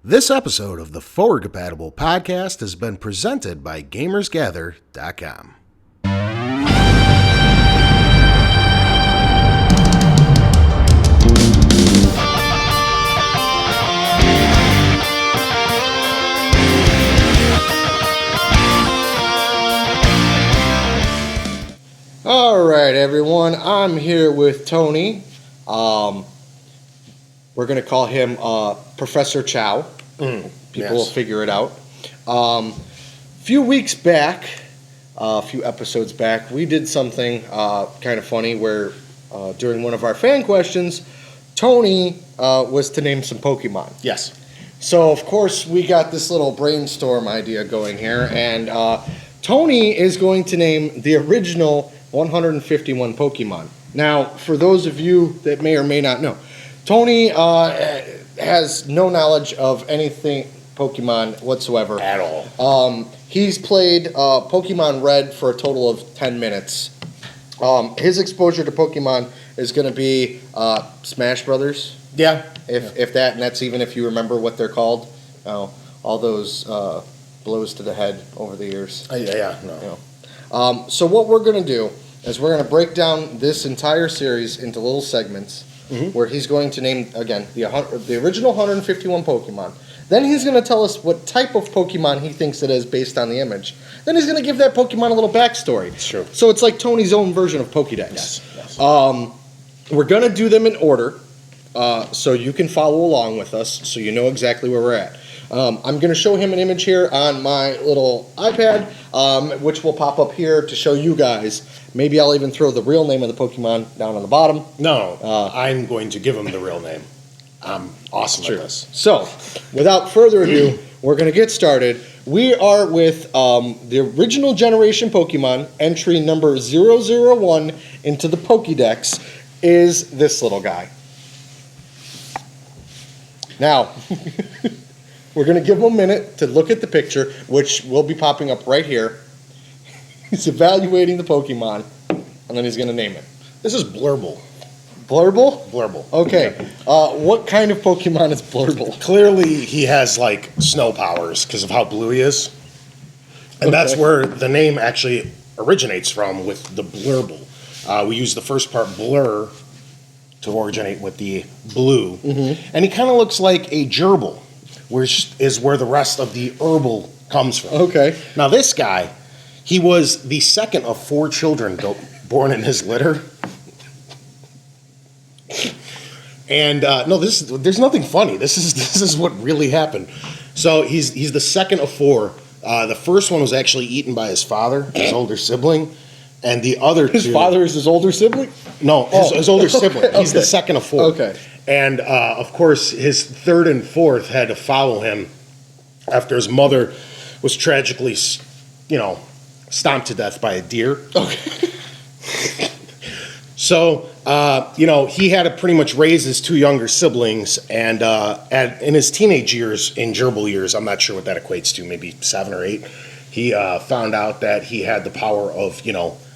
This episode of the Forward Compatible podcast has been presented by GamersGather.com. All right, everyone. I'm here with Tony. We're going to call him Professor Chow. People will figure it out. Few weeks back, a few episodes back, we did something kind of funny where during one of our fan questions, Tony was to name some Pokemon. Yes. So, of course, we got this little brainstorm idea going here, and Tony is going to name the original 151 Pokemon. Now, for those of you that may or may not know, Tony has no knowledge of anything Pokemon whatsoever. At all. He's played Pokemon Red for a total of 10 minutes. His exposure to Pokemon is going to be Smash Brothers. Yeah. If that, and that's even if you remember what they're called. All those blows to the head over the years. So what we're going to do is we're going to break down this entire series into little segments. Where he's going to name, again, the original 151 Pokemon. Then he's going to tell us what type of Pokemon he thinks it is based on the image. Then he's going to give that Pokemon a little backstory. It's true. So it's like Tony's own version of Pokedex. Yes. We're going to do them in order so you can follow along with us so you know exactly where we're at. I'm going to show him an image here on my little iPad, which will pop up here to show you guys. Maybe I'll even throw the real name of the Pokemon down on the bottom. No, I'm going to give him the real name. I'm awesome at this. So, without further ado, we're going to get started. We are with the original generation Pokemon. Entry number 001 into the Pokedex is this little guy. Now, we're going to give him a minute to look at the picture, which will be popping up right here. He's evaluating the Pokemon, and then he's going to name it. This is Blurble. Blurble? Blurble. Okay. What kind of Pokemon is Blurble? Clearly, he has, like, snow powers because of how blue he is. And that's where the name actually originates from with the Blurble. We use the first part, blur, to originate with the blue. And he kind of looks like a gerbil, which is where the rest of the herbal comes from. Okay. Now, this guy... He was the second of 4 children born in his litter. And there's nothing funny. This is what really happened. So he's the second of 4. The first one was actually eaten by his father, his older sibling, and the other his father is his older sibling? No, his older sibling. Okay. He's the second of 4. Okay. And of course, his third and fourth had to follow him after his mother was tragically, stomped to death by a deer. Okay. So, he had to pretty much raise his 2 younger siblings, and in his teenage years, in gerbil years, I'm not sure what that equates to, maybe 7 or 8, he found out that he had the power of,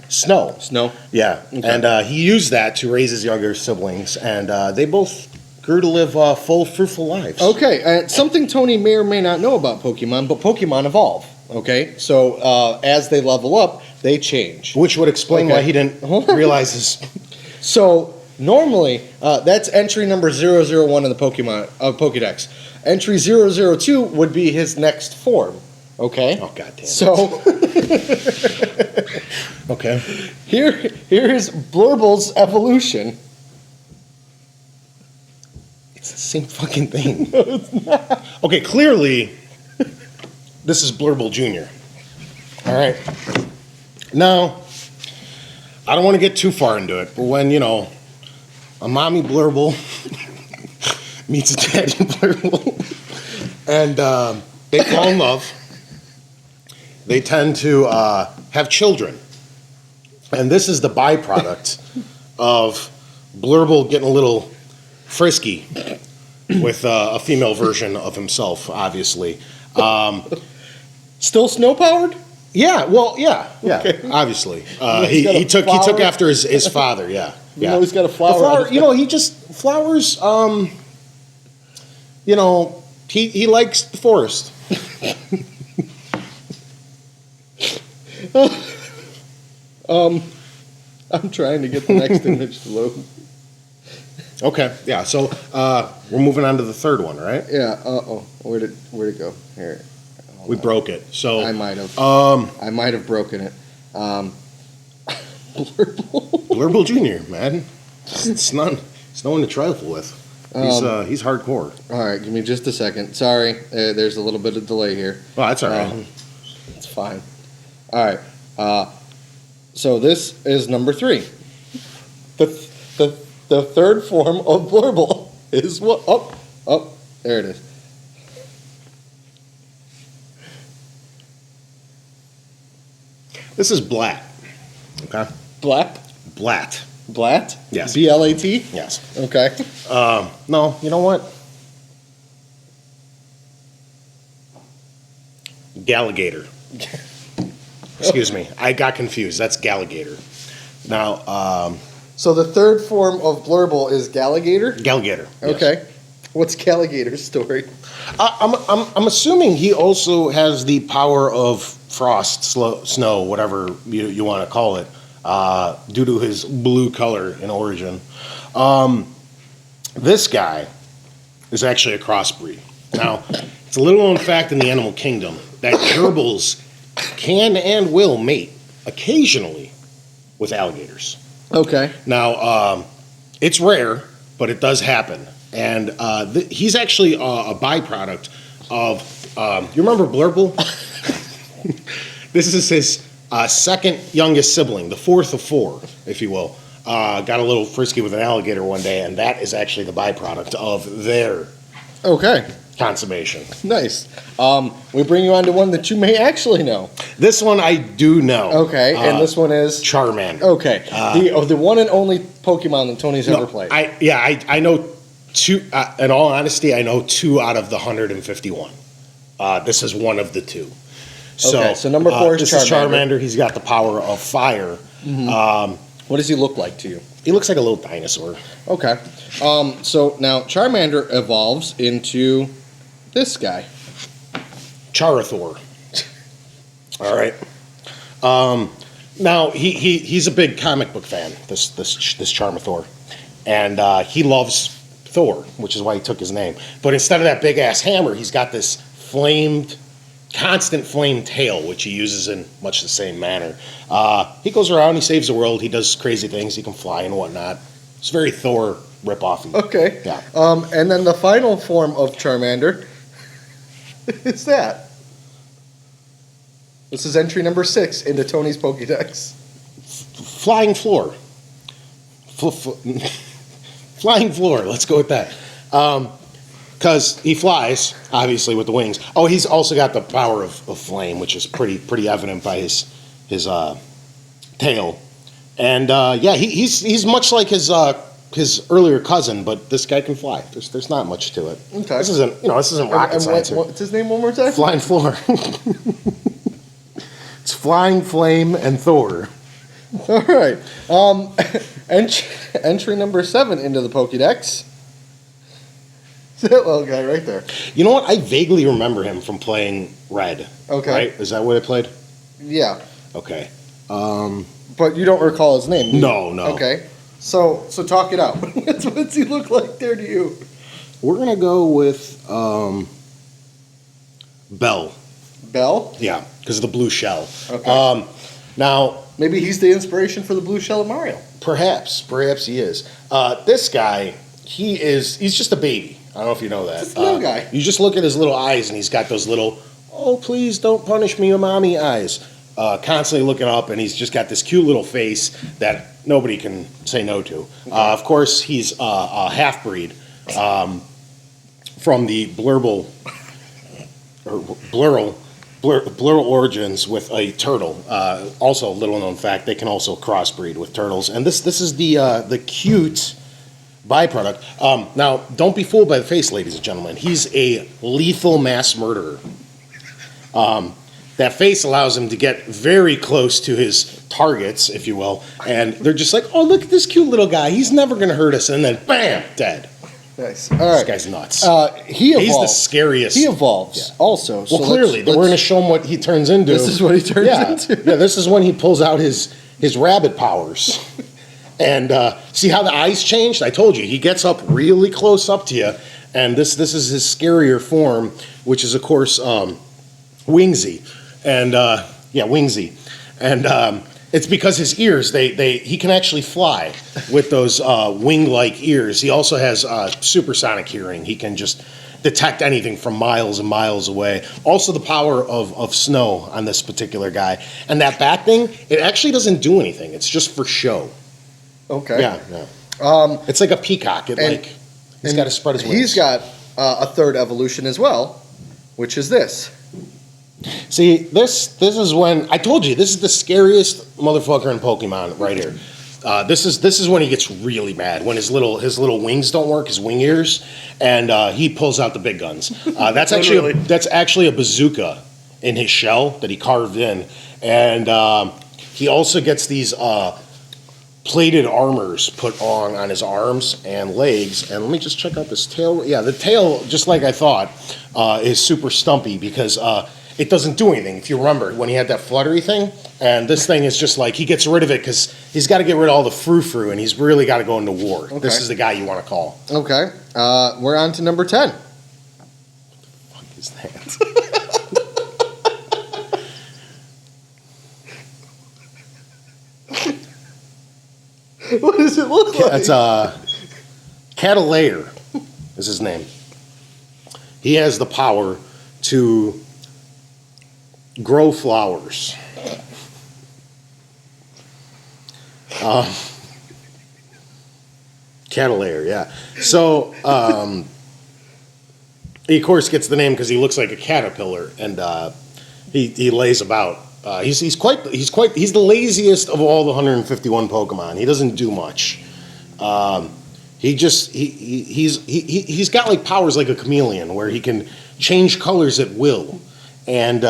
snow. Snow? Yeah, okay. And he used that to raise his younger siblings, and they both grew to live full, fruitful lives. Okay, something Tony may or may not know about Pokemon, but Pokemon evolve. Okay, so as they level up, they change. Which would explain why he didn't realize his... So, normally, that's entry number 001 in the Pokedex. Entry 002 would be his next form. Okay? Oh, goddamn. So... Okay. Here is Blurble's evolution. It's the same fucking thing. No, it's not. Okay, clearly... This is Blurble Jr. All right. Now, I don't want to get too far into it, but when, a mommy Blurble meets a daddy Blurble, and they fall in love, they tend to have children. And this is the byproduct of Blurble getting a little frisky with a female version of himself, obviously. Still snow-powered? Yeah, okay. Obviously. He took after his father, yeah. You know he's got a flower. He just flowers, He likes the forest. I'm trying to get the next image to load. Okay, yeah. So we're moving on to the third one, right? Yeah. Where'd it go? Here. We broke it. So I might have. I might have broken it. Blurble Junior, man. It's no one to trifle with. He's hardcore. All right, give me just a second. Sorry, there's a little bit of delay here. Oh, that's all right. It's fine. All right. So this is number 3. The third form of blurble is what? Oh, there it is. This is Blat. Okay. Blat? Blat. Blat? Yes. B-L-A-T? Yes. Okay. No, you know what? Galligator. Excuse me. I got confused. That's Galligator. Now, So the third form of blurble is Galligator? Galligator. Yes. Okay. What's Galligator's story? I'm assuming he also has the power of frost, snow, whatever you want to call it, due to his blue color in origin. This guy is actually a crossbreed. Now, it's a little known fact in the animal kingdom that gerbils can and will mate occasionally with alligators. Okay. Now, it's rare, but it does happen. And he's actually a byproduct of, you remember Blurble? This is his second youngest sibling, the fourth of 4, if you will. Got a little frisky with an alligator one day, and that is actually the byproduct of their consummation. Nice. We bring you on to one that you may actually know. This one I do know. Okay, and this one is? Charmander. Okay. The one and only Pokemon that Tony's ever played. I know 2, in all honesty, I know 2 out of the 151. This is one of the 2. So number 4 is Charmander. This is Charmander. He's got the power of fire. Mm-hmm. What does he look like to you? He looks like a little dinosaur. Okay. So now Charmander evolves into this guy. Charathor. All right. Now he's a big comic book fan. This Charmathor, and he loves Thor, which is why he took his name. But instead of that big ass hammer, he's got this constant flame tail, which he uses in much the same manner. He goes around, he saves the world, he does crazy things, he can fly and whatnot. It's very Thor ripoff-y. Okay. Yeah. And then the final form of Charmander is that. This is entry number 6 into Tony's Pokedex. Flying floor. Flying floor, let's go with that. Because he flies, obviously, with the wings. Oh, he's also got the power of flame, which is pretty evident by his tail. And he's much like his earlier cousin, but this guy can fly. There's not much to it. Okay. This isn't rocket science. What's his name one more time? Flying floor. It's Flying Flame and Thor. All right. Entry number 7 into the Pokedex. That little guy right there. You know what? I vaguely remember him from playing Red. Okay. Right? Is that what I played? Yeah. Okay. But you don't recall his name, do you? No. Okay. So talk it out. What's he look like there to you? We're gonna go with Bell. Bell? Yeah, because of the blue shell. Okay. Now maybe he's the inspiration for the blue shell of Mario. Perhaps he is. This guy, he's just a baby. I don't know if you know that. Just a little guy. You just look at his little eyes, and he's got those little, oh, please don't punish me, mommy eyes. Constantly looking up, and he's just got this cute little face that nobody can say no to. Okay. Of course, he's a half-breed from the Blurble origins with a turtle. Also, a little-known fact, they can also crossbreed with turtles. And this is the cute byproduct. Now, don't be fooled by the face, ladies and gentlemen. He's a lethal mass murderer. That face allows him to get very close to his targets, if you will, and they're just like, oh, look at this cute little guy. He's never going to hurt us. And then, bam, dead. Nice. All This right. guy's nuts. He evolves. He's the scariest. He evolves also. Well, So clearly, we're going to show him what he turns into. This is what he turns into. Yeah, this is when he pulls out his rabbit powers. And see how the eyes changed? I told you, he gets up really close up to you, and this is his scarier form, which is, of course, Wingsy. And, Wingsy. And it's because his ears, he can actually fly with those wing-like ears. He also has supersonic hearing. He can just detect anything from miles and miles away. Also the power of snow on this particular guy. And that bat thing, it actually doesn't do anything. It's just for show. Okay. Yeah. It's like a peacock. He's got to spread his wings. He's got a third evolution as well, which is this. See, this is when I told you this is the scariest motherfucker in Pokemon right here. This is when he gets really mad, when his little wings don't work, his wing ears, and he pulls out the big guns. That's actually a bazooka in his shell that he carved in, and he also gets these plated armors put on his arms and legs. And let me just check out this tail. Yeah, the tail, just like I thought, is super stumpy because it doesn't do anything. If you remember when he had that fluttery thing, and this thing is just like he gets rid of it because he's got to get rid of all the frou-frou, and he's really got to go into war. Okay. This is the guy you want to call. Okay, we're on to number 10. What the fuck is that? What does it look like? It's Catalayer is his name. He has the power to grow flowers. Catalayer, yeah. So he of course gets the name because he looks like a caterpillar, and he lays about. He's the laziest of all the 151 Pokemon. He doesn't do much. He's got like powers like a chameleon where he can change colors at will and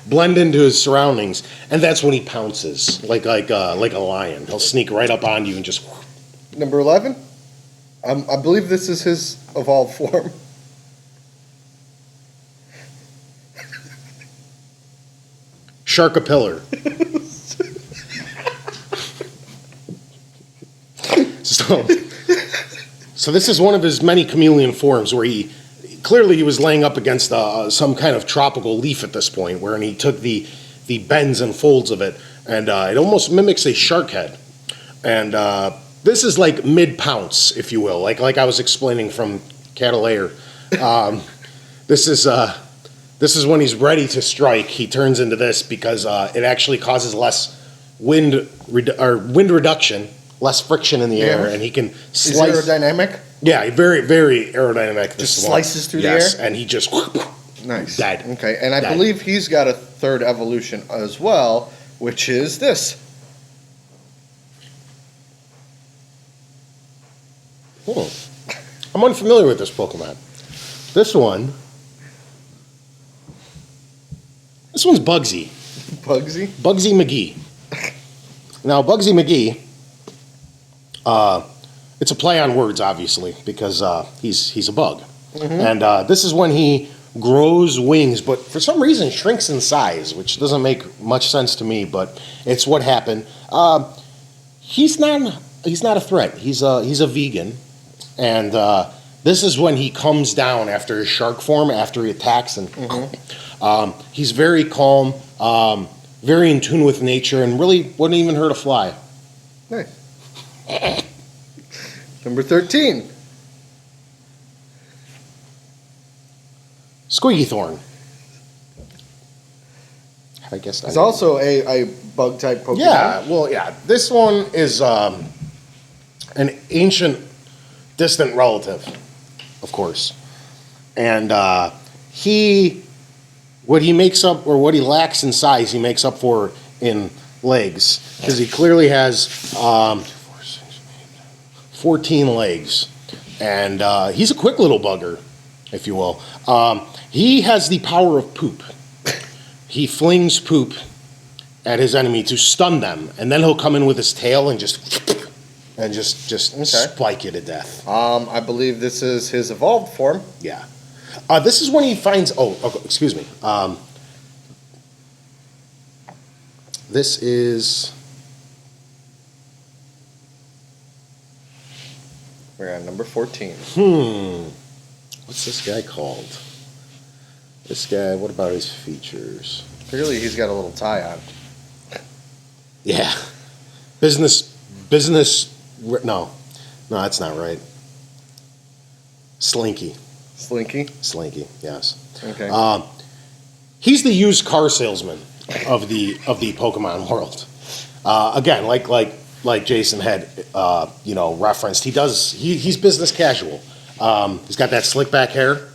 blend into his surroundings. And that's when he pounces like a lion. He'll sneak right up on you and just. Number 11. I believe this is his evolved form. Sharkapillar. So this is one of his many chameleon forms where he was laying up against some kind of tropical leaf at this point, where he took the bends and folds of it, and it almost mimics a shark head. And this is like mid pounce, if you will, like I was explaining from Catalayer. This is when he's ready to strike. He turns into this because it actually causes less wind reduction, less friction in the air, and he can slice. Is aerodynamic? Yeah, very, very aerodynamic. Just slices through the air? And he just nice. Dead. Okay, and I believe he's got a third evolution as well, which is this. I'm unfamiliar with this Pokemon. This one's Bugsy. Bugsy? Bugsy McGee. Now, Bugsy McGee, it's a play on words, obviously, because he's a bug. Mm-hmm. And this is when he grows wings, but for some reason shrinks in size, which doesn't make much sense to me, but it's what happened. He's not a threat. He's a vegan. And this is when he comes down after his shark form, after he attacks, and he's very calm, very in tune with nature, and really wouldn't even hurt a fly. Nice. Number 13. Squeaky Thorn. I guess it's also a bug type Pokemon. Yeah, well, yeah. This one is an ancient, distant relative, of course. And what he makes up, or what he lacks in size, he makes up for in legs. Because he clearly has 14 legs. And he's a quick little bugger, if you will. He has the power of poop. He flings poop at his enemy to stun them, and then he'll come in with his tail and and just spike you to death. I believe this is his evolved form. Yeah. This is when he finds. Oh, okay, excuse me. This is. We're on number 14. What's this guy called? This guy. What about his features? Clearly, he's got a little tie on. Yeah. Business. No, that's not right. Slinky. Slinky. Yes. Okay. He's the used car salesman of the Pokemon world. Again, like Jason had referenced, he's business casual. He's got that slick back hair.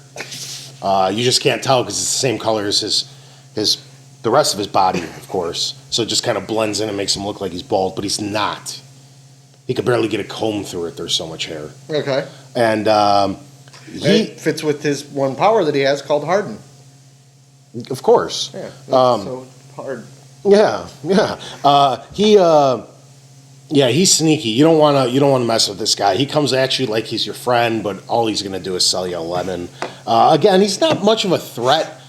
You just can't tell because it's the same color as the rest of his body, of course. So it just kind of blends in and makes him look like he's bald, but he's not. He could barely get a comb through it. There's so much hair. Okay. And it fits with his one power that he has called Harden. Of course. Yeah. So hard. Yeah. He's sneaky. You don't want to mess with this guy. He comes at you like he's your friend, but all he's going to do is sell you a lemon. Again, he's not much of a threat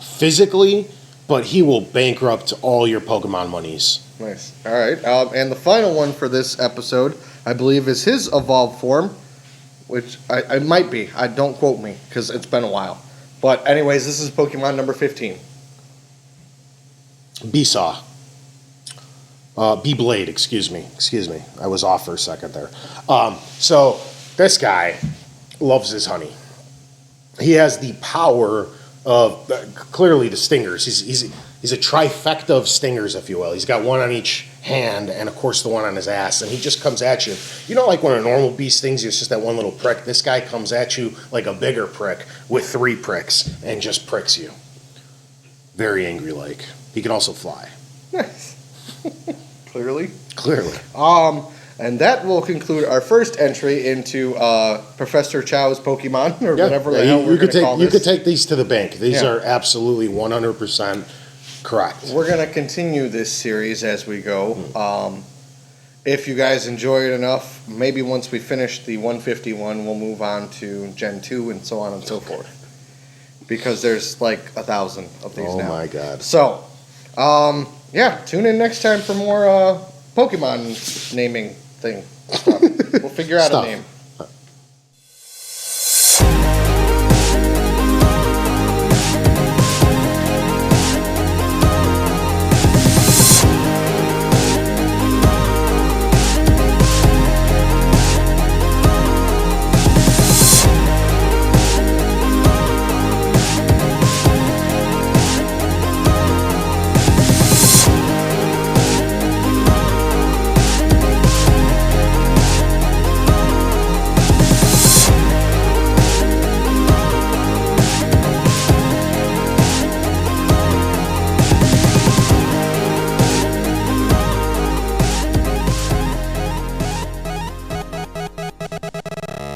physically, but he will bankrupt all your Pokemon monies. Nice. All right. And the final one for this episode, I believe, is his evolved form, which I might be. Don't quote me because it's been a while. But anyways, this is Pokemon number 15. Besaw. Beyblade, excuse me. I was off for a second there. So this guy loves his honey. He has the power of clearly the stingers. He's a trifecta of stingers, if you will. He's got one on each hand and, of course, the one on his ass. And he just comes at you. You know, like when a normal bee stings you, it's just that one little prick. This guy comes at you like a bigger prick with 3 pricks and just pricks you. Very angry-like. He can also fly. Nice. Clearly. And that will conclude our first entry into Professor Chow's Pokemon, or whatever the hell we're going to call this. You could take these to the bank. These are absolutely 100% correct. We're going to continue this series as we go. If you guys enjoy it enough, maybe once we finish the 151, we'll move on to Gen 2 and so on and so forth. Because there's like 1,000 of these now. Oh my God. So, tune in next time for more Pokemon naming thing stuff. We'll figure out a name.